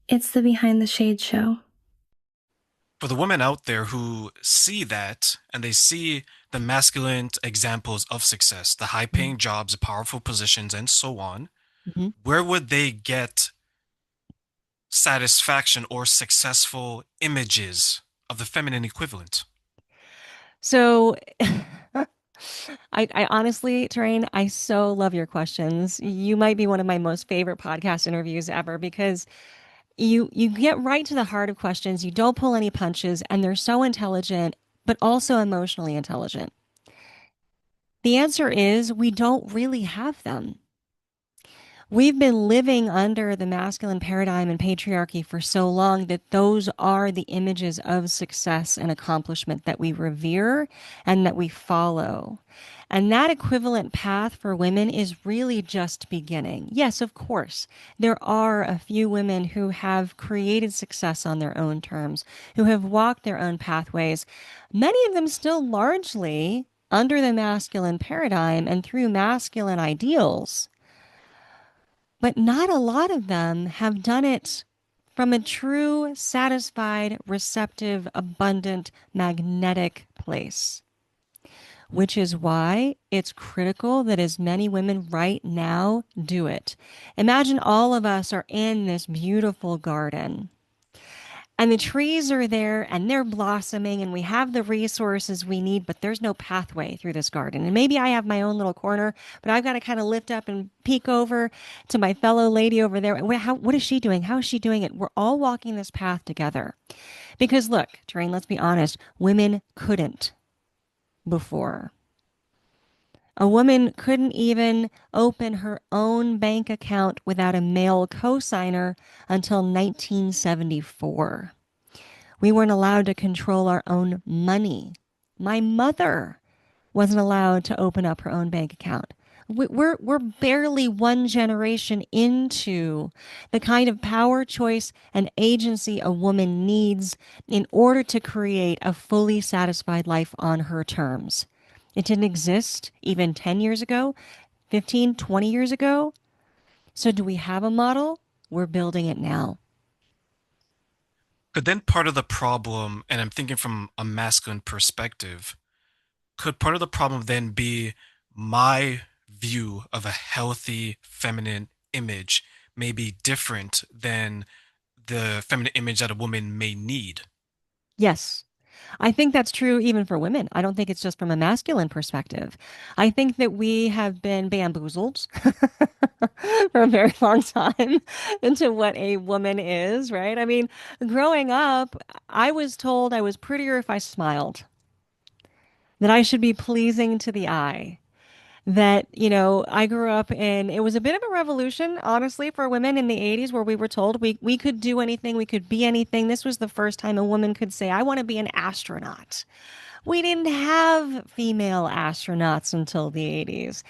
It's the Behind the Shade show. For the women out there who see that and they see the masculine examples of success, the high paying jobs, the powerful positions, and so on, Mhm. where would they get satisfaction or successful images of the feminine equivalent? So, I honestly, Terrain, I so love your questions. You might be one of my most favorite podcast interviews ever because you get right to the heart of questions. You don't pull any punches, and they're so intelligent, but also emotionally intelligent. The answer is we don't really have them. We've been living under the masculine paradigm and patriarchy for so long that those are the images of success and accomplishment that we revere and that we follow. And that equivalent path for women is really just beginning. Yes, of course, there are a few women who have created success on their own terms, who have walked their own pathways, many of them still largely under the masculine paradigm and through masculine ideals. But not a lot of them have done it from a true, satisfied, receptive, abundant, magnetic place. Which is why it's critical that as many women right now do it. Imagine all of us are in this beautiful garden and the trees are there and they're blossoming and we have the resources we need, but there's no pathway through this garden. And maybe I have my own little corner, but I've got to kind of lift up and peek over to my fellow lady over there. What is she doing? How is she doing it? We're all walking this path together. Because look, Terrain, let's be honest, women couldn't before. A woman couldn't even open her own bank account without a male cosigner until 1974. We weren't allowed to control our own money. My mother wasn't allowed to open up her own bank account. We're barely one generation into the kind of power, choice, and agency a woman needs in order to create a fully satisfied life on her terms. It didn't exist even 10 years ago, 15, 20 years ago. So, do we have a model? We're building it now. Could then part of the problem, and I'm thinking from a masculine perspective, could part of the problem then be my view of a healthy feminine image may be different than the feminine image that a woman may need? Yes, I think that's true even for women. I don't think it's just from a masculine perspective. I think that we have been bamboozled for a very long time into what a woman is, right? I mean, growing up, I was told I was prettier if I smiled, that I should be pleasing to the eye. That, I grew up in, it was a bit of a revolution, honestly, for women in the 80s where we were told we could do anything, we could be anything. This was the first time a woman could say, I want to be an astronaut. We didn't have female astronauts until the 80s.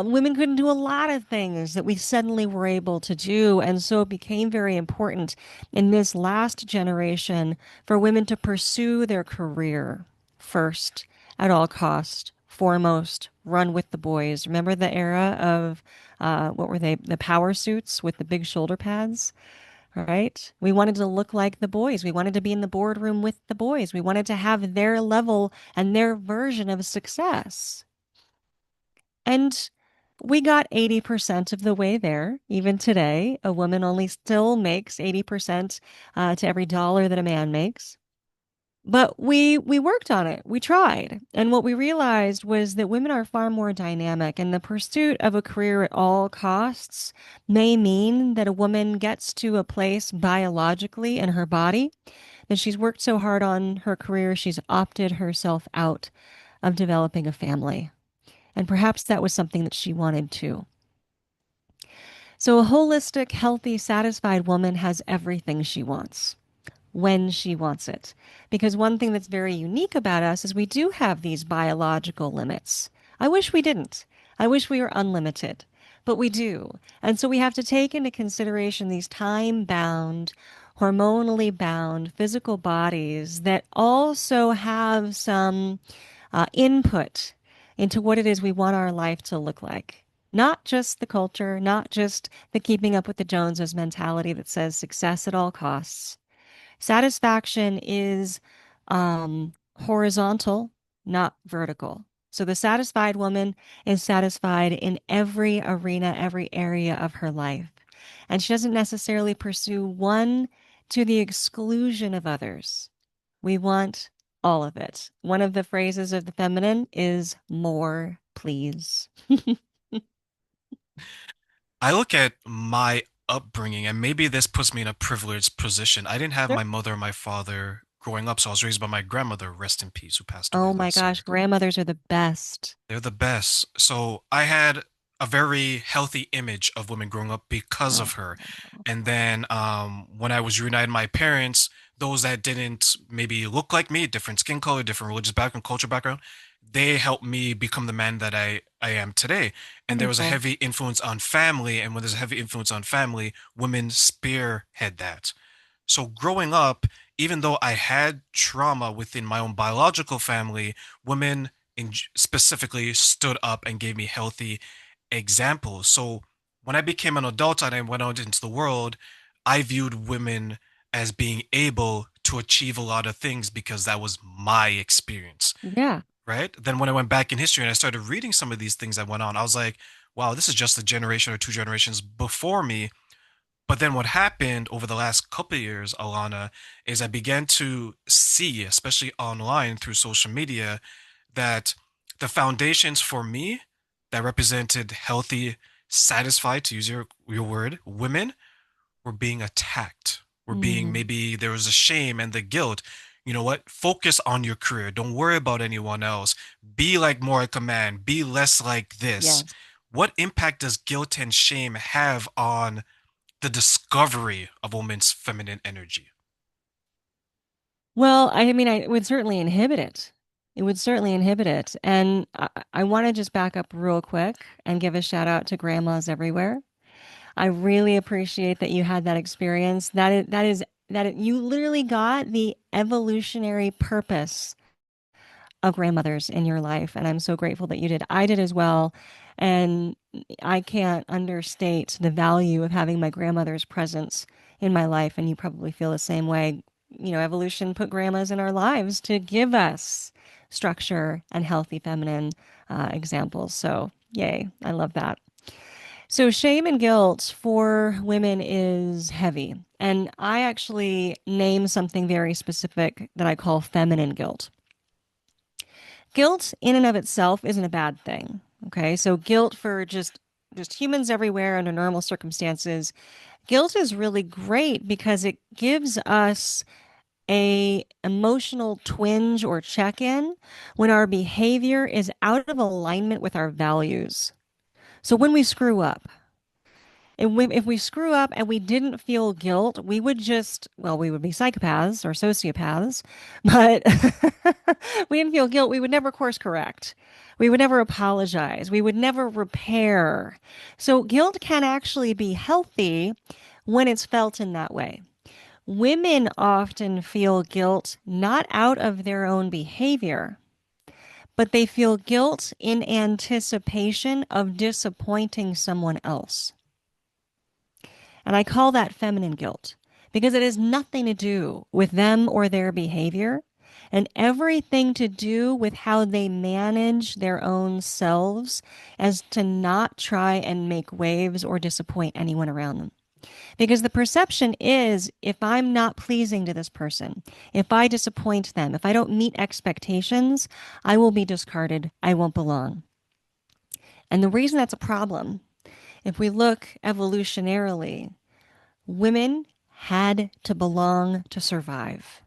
Women couldn't do a lot of things that we suddenly were able to do. And so it became very important in this last generation for women to pursue their career first at all cost, foremost, run with the boys. Remember the era of what were they? The power suits with the big shoulder pads? Right? We wanted to look like the boys. We wanted to be in the boardroom with the boys. We wanted to have their level and their version of success. And we got 80% of the way there. Even today, a woman only still makes 80% to every dollar that a man makes. But we worked on it. We tried. And what we realized was that women are far more dynamic, and the pursuit of a career at all costs may mean that a woman gets to a place biologically in her body that she's worked so hard on her career, she's opted herself out of developing a family. And perhaps that was something that she wanted too. So a holistic, healthy, satisfied woman has everything she wants when she wants it. Because one thing that's very unique about us is we do have these biological limits. I wish we didn't. I wish we were unlimited, but we do. And so we have to take into consideration these time bound, hormonally bound physical bodies that also have some input into what it is we want our life to look like. Not just the culture, not just the keeping up with the Joneses mentality that says success at all costs. Satisfaction is horizontal, not vertical. So the satisfied woman is satisfied in every arena, every area of her life. And she doesn't necessarily pursue one to the exclusion of others. We want all of it. One of the phrases of the feminine is more, please. I look at my upbringing, and maybe this puts me in a privileged position. I didn't have Sure. my mother and my father growing up, so I was raised by my grandmother, rest in peace, who passed away Oh my last gosh, year. grandmothers are the best. They're the best. So I had a very healthy image of women growing up because Oh, of her. And then when I was reunited with my parents, those that didn't maybe look like me, different skin color, different religious background, culture background, they helped me become the man that I am today. And there was a wonderful. heavy influence on family. And when there's a heavy influence on family, women spearhead that. So growing up, even though I had trauma within my own biological family, women specifically stood up and gave me healthy examples. So when I became an adult and I went out into the world, I viewed women as being able to achieve a lot of things because that was my experience, Yeah. right? Then when I went back in history and I started reading some of these things that went on, I was like, wow, this is just a generation or two generations before me, but then what happened over the last couple of years, Alana, is I began to see, especially online through social media, that the foundations for me that represented healthy, satisfied, to use your word, women were being attacked. Were being Mm, maybe there was a shame and the guilt. You know what? Focus on your career. Don't worry about anyone else. Be like more like a man. Be less like this. yes. What impact does guilt and shame have on the discovery of a woman's feminine energy? Well, I mean, it would certainly inhibit it. It would certainly inhibit it. And I want to just back up real quick and give a shout out to grandmas everywhere. I really appreciate that you had that experience. You literally got the evolutionary purpose of grandmothers in your life. And I'm so grateful that you did. I did as well. And I can't understate the value of having my grandmother's presence in my life. And you probably feel the same way. You know, evolution put grandmas in our lives to give us structure and healthy feminine examples. So, yay, I love that. So, shame and guilt for women is heavy. And I actually name something very specific that I call feminine guilt. Guilt in and of itself isn't a bad thing. Okay. So guilt for just humans everywhere under normal circumstances. Guilt is really great because it gives us a emotional twinge or check-in when our behavior is out of alignment with our values. So when we screw up, if we screw up and we didn't feel guilt, we would just, well, we would be psychopaths or sociopaths, but we didn't feel guilt. We would never course correct. We would never apologize. We would never repair. So guilt can actually be healthy when it's felt in that way. Women often feel guilt not out of their own behavior, but they feel guilt in anticipation of disappointing someone else. And I call that feminine guilt because it has nothing to do with them or their behavior and everything to do with how they manage their own selves as to not try and make waves or disappoint anyone around them. Because the perception is if I'm not pleasing to this person, if I disappoint them, if I don't meet expectations, I will be discarded. I won't belong. And the reason that's a problem, if we look evolutionarily, women had to belong to survive.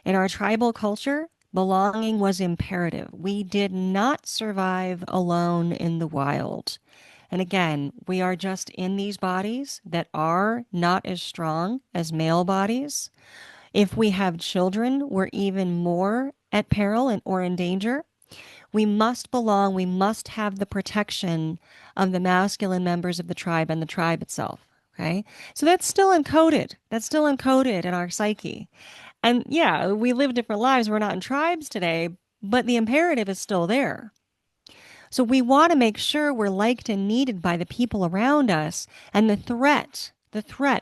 In our tribal culture, belonging was imperative. We did not survive alone in the wild. And again, we are just in these bodies that are not as strong as male bodies. If we have children, we're even more at peril or in danger. We must belong. We must have the protection of the masculine members of the tribe and the tribe itself. Okay. So that's still encoded. That's still encoded in our psyche. And yeah, we live different lives. We're not in tribes today, but the imperative is still there. So we want to make sure we're liked and needed by the people around us. And the threat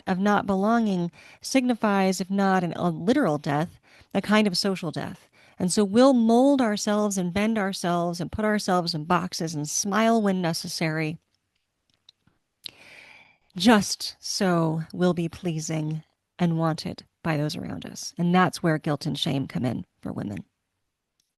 of not belonging signifies, if not a literal death, a kind of social death. And so we'll mold ourselves and bend ourselves and put ourselves in boxes and smile when necessary, just so we'll be pleasing and wanted by those around us. And that's where guilt and shame come in for women.